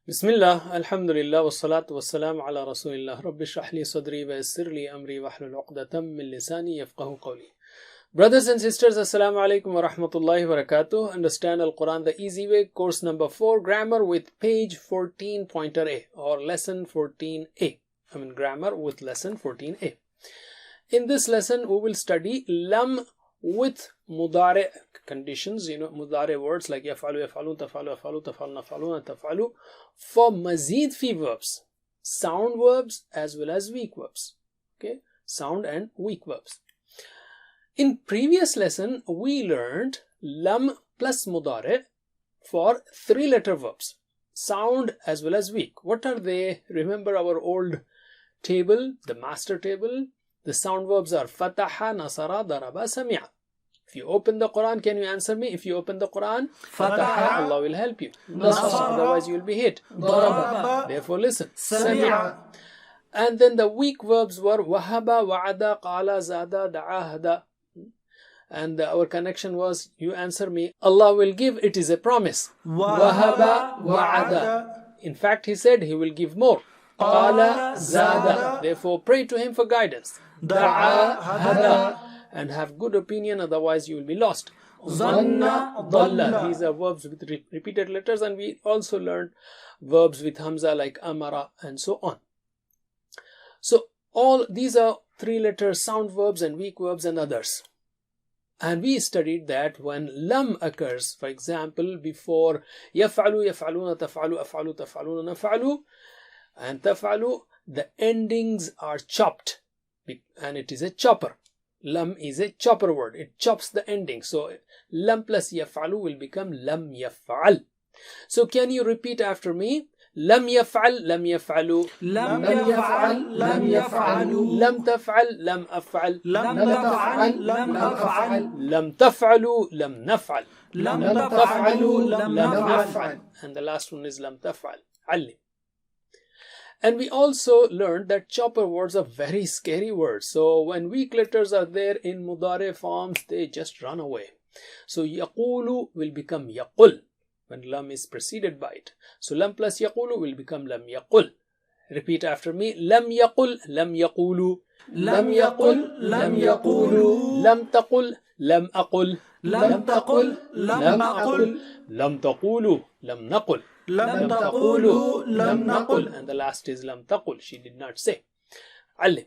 Bismillah, Alhamdulillah, wassalatu wassalamu ala Rasulillah. Rabbi shrah li sadri wa yassir li amri wahlul uqdatam min lisani yafqahu qawli. Brothers and sisters, Assalamu alaikum wa rahmatullahi wa barakatuh. Understand Al-Quran the easy way, course number 4, grammar with page 14 pointer A or lesson 14A. Grammar with lesson 14A. In this lesson, we will study lam with mudare conditions, mudare words like yafalu, yafalu, tafalu, yafalu, tafalna, faluna, tafalu, for mazid fi verbs, sound verbs as well as weak verbs. Okay, sound and weak verbs. In previous lesson, we learned lam plus mudare for 3-letter verbs, sound as well as weak. What are they? Remember our old table, the master table. The sound verbs are fataha, nasara, daraba, sami'a. If you open the Quran, can you answer me? If you open the Quran, fataha, Allah will help you. Nasara, otherwise you will be hit. Daraba, therefore listen. Sami'a. And then the weak verbs were wahaba, wa'ada, qala, zada, da'ahada. And our connection was, you answer me, Allah will give, it is a promise. Wahaba, wa'ada. In fact, he said he will give more. Qala, zada. Therefore pray to him for guidance. Da'a, hada. And have good opinion, otherwise you will be lost. Zanna, dalla. These are verbs with repeated letters, and we also learned verbs with hamza like amara and so on. So all these are 3-letter sound verbs and weak verbs and others. And we studied that when lam occurs, for example, before yaf'alu, yaf'aluna, taf'alu, af'alu, taf'aluna, naf'alu, and taf'alu, the endings are chopped, and it is a chopper. Lam is a chopper word. It chops the ending. So lam plus yaf'alu will become lam yaf'al. So can you repeat after me? Lam yaf'al, lam yaf'alu. Lam yaf'al, lam yaf'alu. Lam taf'al, lam af'al. Lam taf'al, lam af'al. Lam taf'alu, lam naf'al. Lam taf'alu, lam naf'al. And the last one is lam taf'al. Allim. And we also learned that chopper words are very scary words. So when weak letters are there in mudare forms, they just run away. So yaqulu will become yaqul when lam is preceded by it. So lam plus yaqulu will become lam yaqul. Repeat after me. Lam yaqul, lam yaqulu. Lam yaqul, lam yaqulu. Lam taqul, lam aqul. Lam taqul, lam aqul. Lam taqulu, lam naqul. Lam taqulu, lam naqul. And the last is lam taqul. She did not say. Allim.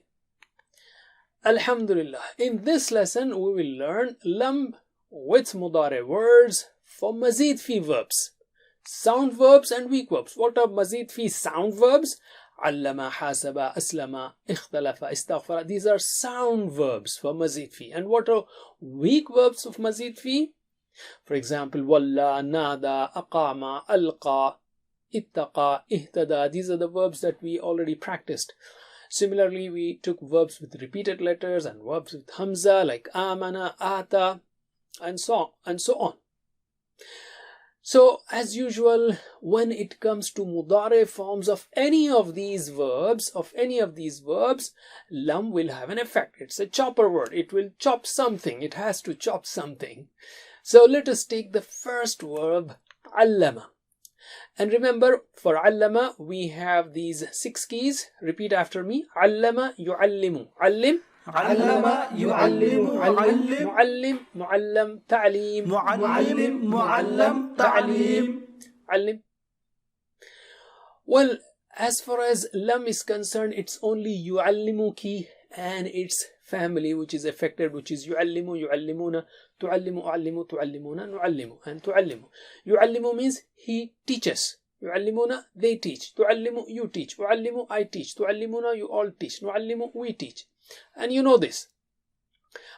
Alhamdulillah. In this lesson, we will learn lam with mudare words for mazid fi verbs, sound verbs and weak verbs. What are mazid fi sound verbs? Allama, hasaba, aslama, ikhtalafa, istaghfara. These are sound verbs for mazid fi. And what are weak verbs of mazid fi? For example, walla, nada, aqama, alqa, ittaqa, ihtada. These are the verbs that we already practiced. Similarly, we took verbs with repeated letters and verbs with hamza like amana, ata, and so on. So, as usual, when it comes to mudare forms of any of these verbs, lam will have an effect. It's a chopper word. It will chop something. It has to chop something. So let us take the first verb, allama. And remember, for allama, we have these 6 keys. Repeat after me. Allama, yu'allimu. Allim. Allama, yu'allimu. Allim. Mu'allim, mu'allam, ta'lim. Mu'allim, mu'allam, ta'lim. Allim. Well, as far as lam is concerned, it's only yu'allimu key and its family which is affected, which is yu'allimu, yu'allimuna, tu'allimu, u'allimu, tu'allimuna, nu'allimu, and tu'allimu. Yu'allimu means he teaches. Yu'allimuna, they teach. Tu'allimu, you teach. U'allimu, I teach. Tu'allimuna, you all teach. Nu'allimu, we teach. And you know this.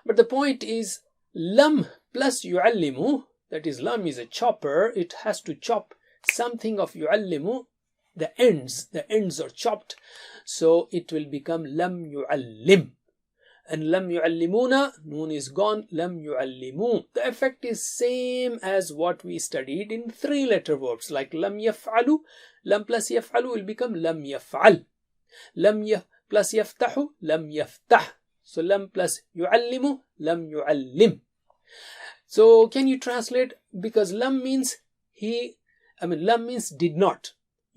But the point is, lam plus yu'allimu, that is, lam is a chopper. It has to chop something of yu'allimu. The ends are chopped. So it will become lam yu'allim. And lam yu'allimuna, noon is gone, lam yu'allimu. The effect is same as what we studied in 3-letter verbs like lam yaf'alu. Lam plus yaf'alu will become lam yaf'al. Lam plus yaftahu, lam yaftah. So lam plus yu'allimu, lam yu'allim. So can you translate? Because lam means lam means did not.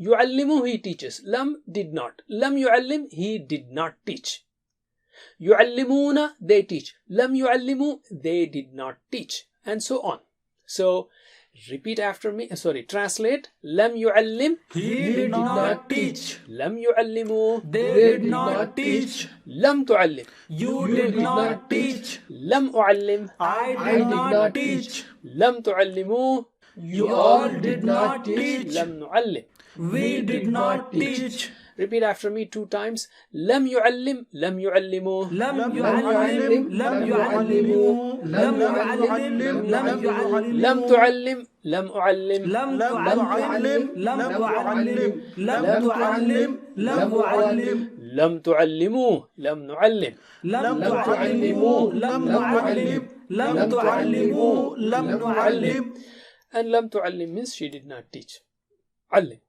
yu'allimu, he teaches. Lam, did not. Lam yu'allim, he did not teach. Yu'allimuna, they teach. Lam yu'allimu, they did not teach. And so on. So, repeat after me. Translate. Lam yu'allim, he did not teach. Lam yu'allimu, they did not teach. Lam tu'allim, you did not teach. Lam u'allim, I did not teach. Lam tu'allimu, you all did not teach. Lam nu'allim, we did not teach. Repeat after me 2 times. Lam yu'allim, lam yu'allimu, lam yu'allim, lam yu'allimu, lam yu'allim, lam yu'allim, lam tu'allim, lam u'allim, lam tu'allim, lam tu'allim, lam tu'allim, lam tu'allim, lam tu'allimu, lam nu'allim, lam tu'allimu, lam nu'allim, lam tu'allimu, lam nu'allim. And lam tu'allim means she did not teach. Allim.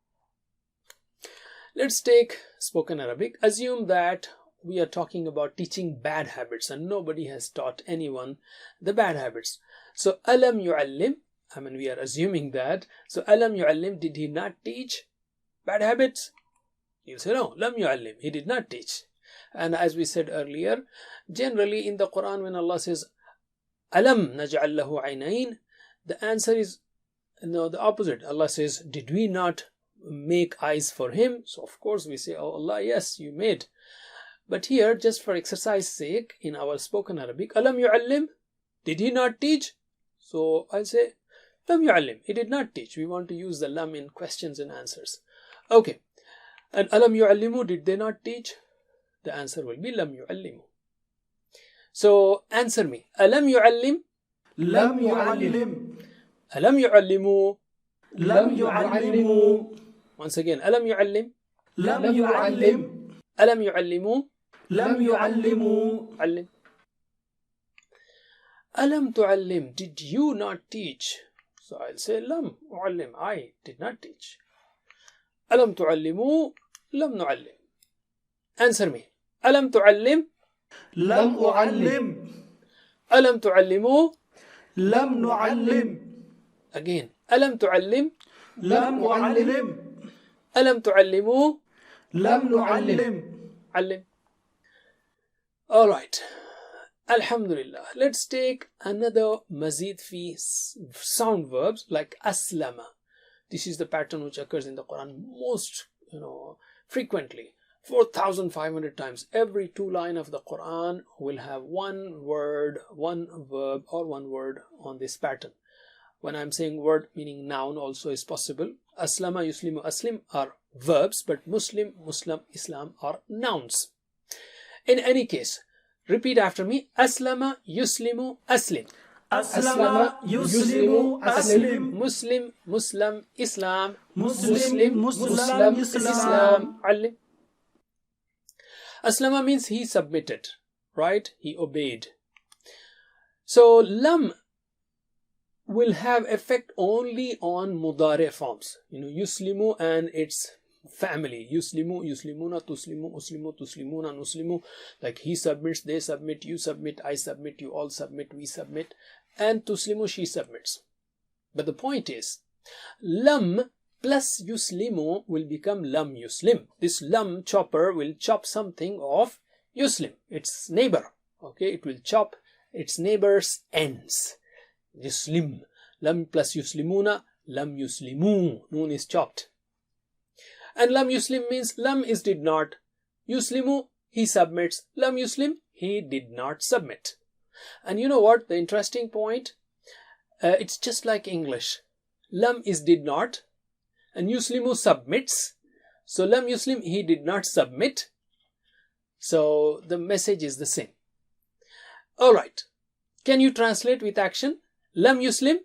Let's take spoken Arabic. Assume that we are talking about teaching bad habits and nobody has taught anyone the bad habits. So, alam yu'allim, we are assuming that. So, alam yu'allim, did he not teach bad habits? You say, no, lam yu'allim, he did not teach. And as we said earlier, generally in the Quran, when Allah says, alam naj'al lahu aynayn, the answer is, no, the opposite. Allah says, did we not make eyes for him? So of course we say, oh Allah, yes, you made. But here, just for exercise sake, in our spoken Arabic, alam yu'allim, did he not teach? So I'll say, lam yu'allim, he did not teach. We want to use the lam in questions and answers. Okay. And alam yu'allimu, did they not teach? The answer will be lam yu'allimu. So answer me. Alam yu'allim, lam yu'allim, alam yu'allimu, lam yu'allimu. Once again, alam yu'allim, lam yu'allim, alam yu'allimu, lam yu'allimu. allim. Alam tu'allim, did you not teach? So I'll say lam u'allim, I did not teach. Alam tu'allimu, lam nu'allim. Answer me. Alam tu'allim, lam u'allim, alam tu'allimu, lam nu'allim. again, alam tu'allim, lam u'allim, alam tu'allimu, lam nu'allim. allim. All right. Alhamdulillah. Let's take another mazid fi sound verbs like aslama. This is the pattern which occurs in the Quran most, frequently. 4,500 times. Every 2 lines of the Quran will have one word, one verb or one word on this pattern. When I'm saying word, meaning noun also is possible. Aslama, yuslimu, aslim are verbs, but Muslim, Muslim, Islam are nouns. In any case, repeat after me. Aslama, yuslimu, aslim. Aslama, yuslimu, aslim. Muslim, Muslim, Islam. Muslim, Muslim, Islam. Allim. Aslama means he submitted, right? He obeyed. So, lam will have effect only on mudare forms. Yuslimu and its family. Yuslimu, yuslimuna, tuslimu, uslimu, tuslimuna, nuslimu. Like he submits, they submit, you submit, I submit, you all submit, we submit. And tuslimu, she submits. But the point is, lam plus yuslimu will become lam yuslim. This lam chopper will chop something of yuslim, its neighbor. Okay, it will chop its neighbor's ends. Yuslim. Lam plus yuslimuna, lam yuslimu. Noon is chopped. And lam yuslim means lam is did not. Yuslimu, he submits. Lam yuslim, he did not submit. And you know what? The interesting point, it's just like English. Lam is did not. And yuslimu submits. So lam yuslim, he did not submit. So the message is the same. Alright. Can you translate with action? Lam yuslim,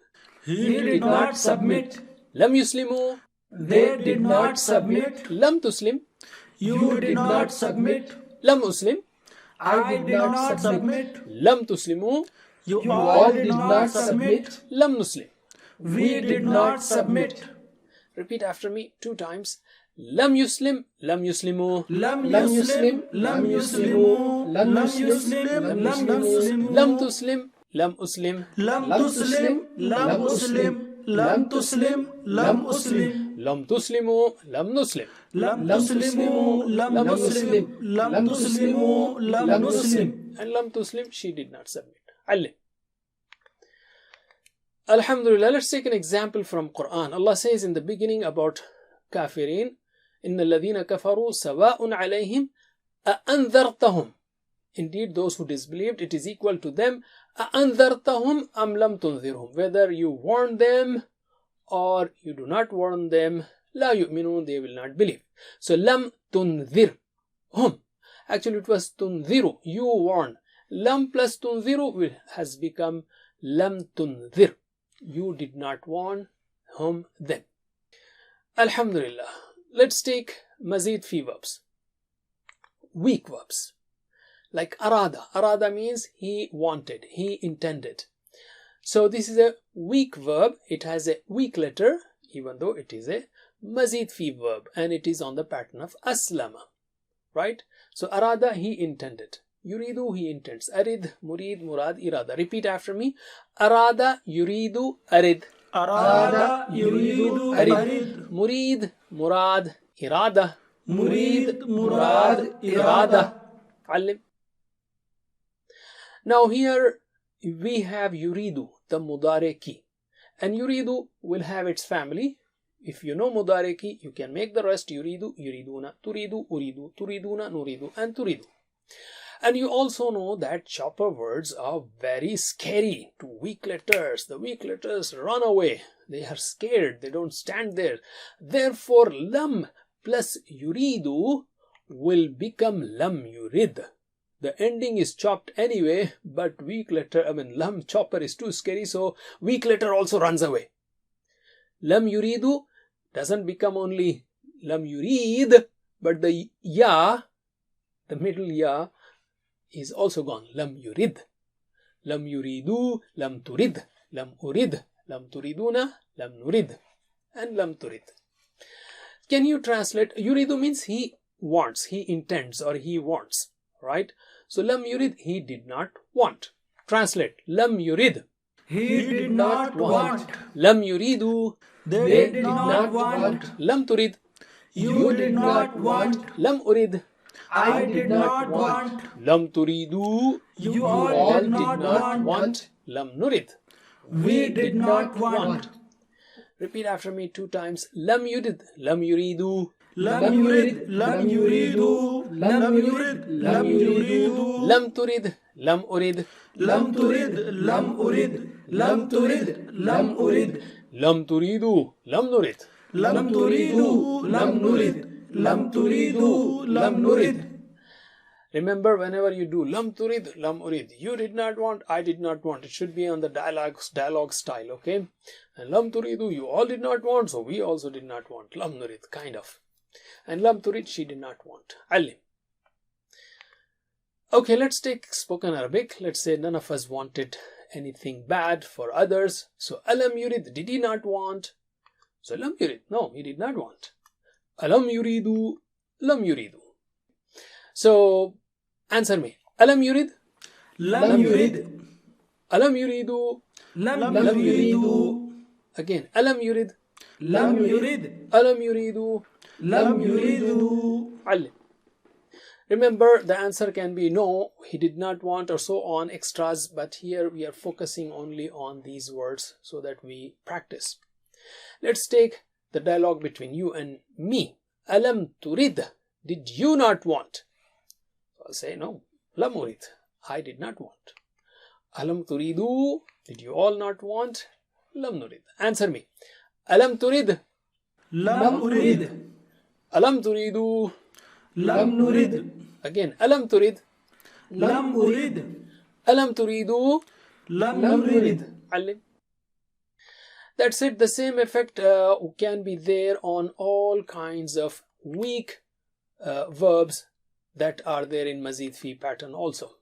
he did not submit. Lam yuslimu, they did not submit. Lam tuslim, you did not submit. Lam uslim, I did not submit. Lam tuslimu, you all did not submit. Lam nuslim. We did not submit. Repeat after me 2 times. Lam yuslim, lam yuslimu, lam yuslim, lam yuslimu, lam yuslim, lam yuslim, lam tuslim, lam uslim, lam tuslim, lam uslim, لم تسلم لم أسلم لم تسلموا لم نسلم لم تسلموا لم نسلم لم تسلموا لم نسلم and لم تسلم, she did not submit. علم. Alhamdulillah, let's take an example from Quran. Allah says in the beginning about kafirin, إن الذين كفروا سواء عليهم أأنذرتهم. Indeed, those who disbelieved, it is equal to them. أأنذرتهم أم لم تنذرهم. Whether you warn them or you do not warn them, لا يؤمنون, they will not believe. So لم تنذرهم. Actually, it was تنذر, you warn. لم plus تنذر has become لم تنذر. You did not warn them. Alhamdulillah. Let's take mazid fi verbs. Weak verbs. Like arada. Arada means he wanted, he intended. So this is a weak verb. It has a weak letter, even though it is a mazid fi verb, and it is on the pattern of aslama. Right? So arada, he intended. Yuridu, he intends. Arid, murid, murad, irada. Repeat after me. Arada, yuridu, arid. أراد يريد أريد Murid, murad, irada. مريد مراد إرادة. علم. Now here we have yuridu, the mudare ki. And yuridu will have its family. If you know mudare ki, you can make the rest yuridu, yuriduna, turidu, uridu, turiduna, nuridu, and turidu. And you also know that chopper words are very scary to weak letters. The weak letters run away. They are scared. They don't stand there. Therefore, lam plus yuridu will become lam yurid. The ending is chopped anyway, but weak letter, lam chopper is too scary, so weak letter also runs away. Lam yuridu doesn't become only lam yurid, but the ya, the middle ya, is also gone. Lam yurid. Lam yuridu, lam turid, lam urid, lam turiduna, lam nurid, and lam turid. Can you translate? Yuridu means he wants, he intends, or he wants. Right? So lam yurid, he did not want. Translate. Lam yurid. He did not want. Lam yuridu. They did not want. Lam turid. You did not want. Lam urid. I did not want. Lam turidu. You all did not want. Lam nurid. We did not want. Repeat after me 2 times. Lam yurid. Lam yuridu. لم يرد لم يريدوا لم يرد لم يريدوا لم ترد لم أرد لم ترد لم أرد لم ترد لم أرد لم تريدوا لم نرد لم تريدوا لم نرد لم تريدوا لم نرد. Remember, whenever you do lam turid, lam urid, you did not want, I did not want. It should be on the dialogue style, okay? And lam turidu, you all did not want, so we also did not want. Lam nurid, kind of. And lam turid, she did not want. Alim. Okay, let's take spoken Arabic. Let's say none of us wanted anything bad for others. So alam yurid, did he not want? So lam yurid, no, he did not want. Alam yuridu, lam yuridu. So answer me. Alam yurid? Lam yurid. Alam yuridu? Lam yuridu. Again. Alam yurid? Lam yurid. Alam yuridu? Lam yuridu. Alim. Remember, the answer can be no, he did not want, or so on, extras, but here we are focusing only on these words so that we practice. Let's take the dialogue between you and me. Alam turid? Did you not want? I'll say no. Lam urid. I did not want. Alam turidu. Did you all not want? Lam nurid. Answer me. Alam turid. Lam urid. Alam turidu. Lam nurid. Again. Alam turid. Lam urid. Alam turidu. Lam nurid. Alim. That's it. The same effect can be there on all kinds of weak verbs that are there in Mazid Fi pattern also.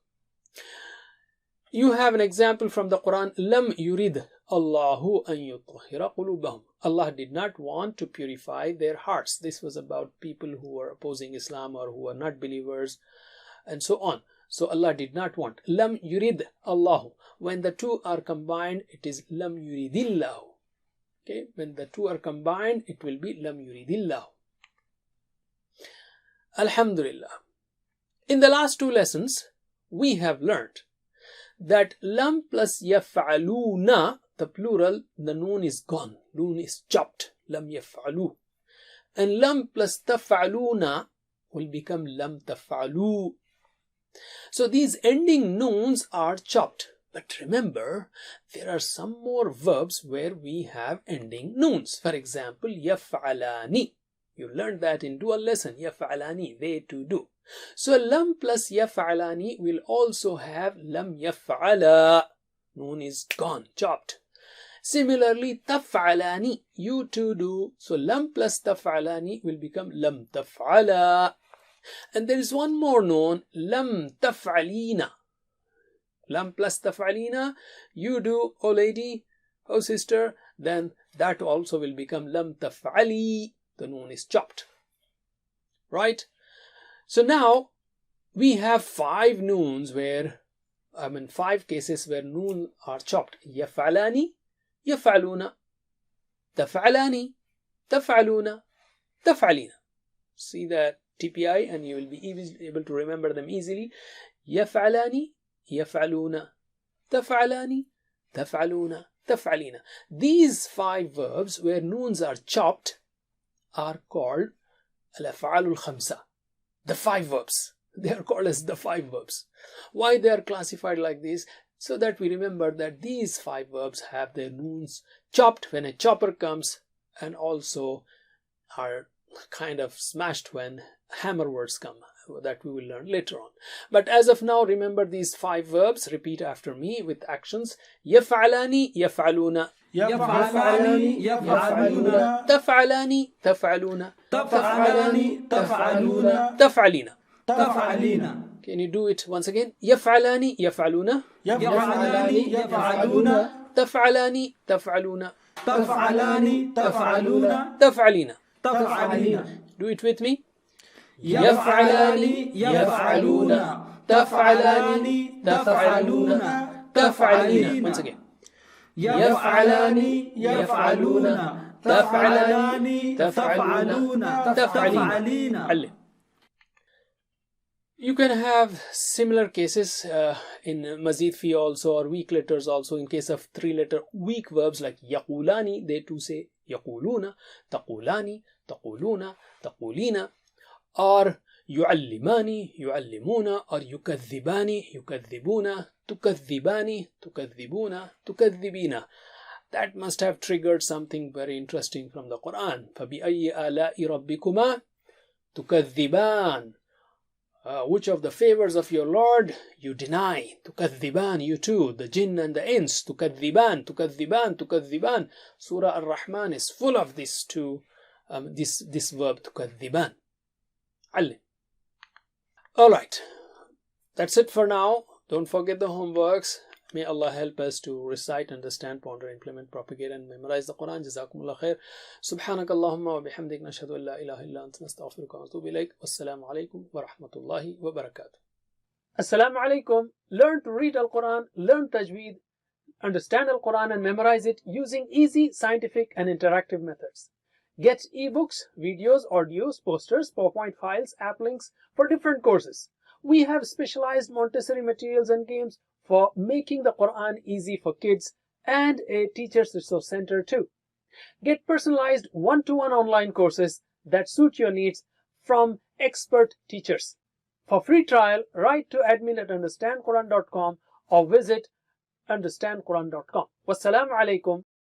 You have an example from the Quran. Lam yurid Allahu an yutahhira qulubahum. Allah did not want to purify their hearts. This was about people who were opposing Islam or who were not believers and so on. So Allah did not want. Lam yurid Allahu. When the two are combined, it is Lam yuridillahu. Okay, when the two are combined, it will be lam yuridillahu. Alhamdulillah. In the last two lessons, we have learned that lam plus yaf'aluna, the plural, the noon is gone. Noon is chopped. Lam yaf'alu. And lam plus taf'aluna will become lam taf'alu. So these ending noons are chopped. But remember, there are some more verbs where we have ending noons. For example, yaf'alani. You learned that in dual lesson. Yaf'alani, they to do. So lam plus yaf'alani will also have lam yaf'ala. Noon is gone, chopped. Similarly, taf'alani, you to do. So lam plus taf'alani will become lam taf'ala. And there is one more noon, lam taf'alina. Lam plus taf'alina, you do, oh lady, oh sister, then that also will become lam taf'ali. The noon is chopped. Right? So now we have five noons where, five cases where noon are chopped. Yaf'alani, yaf'aluna, taf'alani, taf'aluna, taf'alina. See the TPI and you will be able to remember them easily. Yaf'alani, yaf'aluna, taf'alani, taf'aluna, taf'alina. These five verbs where noons are chopped are called al-af'al al-khamsa. The five verbs. They are called as the five verbs. Why they are classified like this? So that we remember that these five verbs have their noons chopped when a chopper comes, and also are kind of smashed when hammer words come. That we will learn later on. But as of now, remember these five verbs. Repeat after me with actions. Yaf'alani, yaf'aluna. يفعلان يفعلون تفعلani, taf'aluna. تفعلان تفعلون Taf'alina. تفعلين Can you do it once again? يفعلان يفعلون. يفعلان يفعلون تفعلان تفعلون. تفعلان تفعلون تفعلين. تفعلين Do it with me. يفعلان يفعلون تفعلان تفعلون تفعلين. Once again. يفعلان يفعلون تفعلان تفعلون تفعلين علم. You can have similar cases in mazid fi also, or weak letters also. In case of three-letter weak verbs like yaqulani, they too say yaquluna, taqulani, taquluna, taqulina, or yu'allimani, yu'allimuna, or yukadhibani, yukadhibuna, tukadhibani, tukadhibuna, tukadhibina. That must have triggered something very interesting from the Quran. فَبِأَيِّ آلَاءِ رَبِّكُمَا تُكَذِّبَانِ. Which of the favors of your Lord you deny? Tukadhiban, you too, the jinn and the ins. Tukadhiban, tukadhiban, tukadhiban. Surah Ar-Rahman is full of this this verb tukadhiban. Ali. All right, that's it for now. Don't forget the homeworks. May Allah help us to recite, understand, ponder, implement, propagate, and memorize the Quran. Jazakumullah khair. Subhanak Allahumma wa bihamdik. Nashhadu an la ilaha illa anta nastaghfiruka wa natubu ilayk. Wassalamu alaikum wa rahmatullahi wa barakatuh. Assalamu alaikum. Learn to read Al-Quran, learn Tajweed, understand Al-Quran and memorize it using easy, scientific and interactive methods. Get ebooks, videos, audios, posters, PowerPoint files, app links for different courses. We have specialized Montessori materials and games for making the Quran easy for kids, and a teacher's resource center too. Get personalized one-to-one online courses that suit your needs from expert teachers. For free trial, write to admin@understandquran.com or visit understandquran.com. Wassalamu alaikum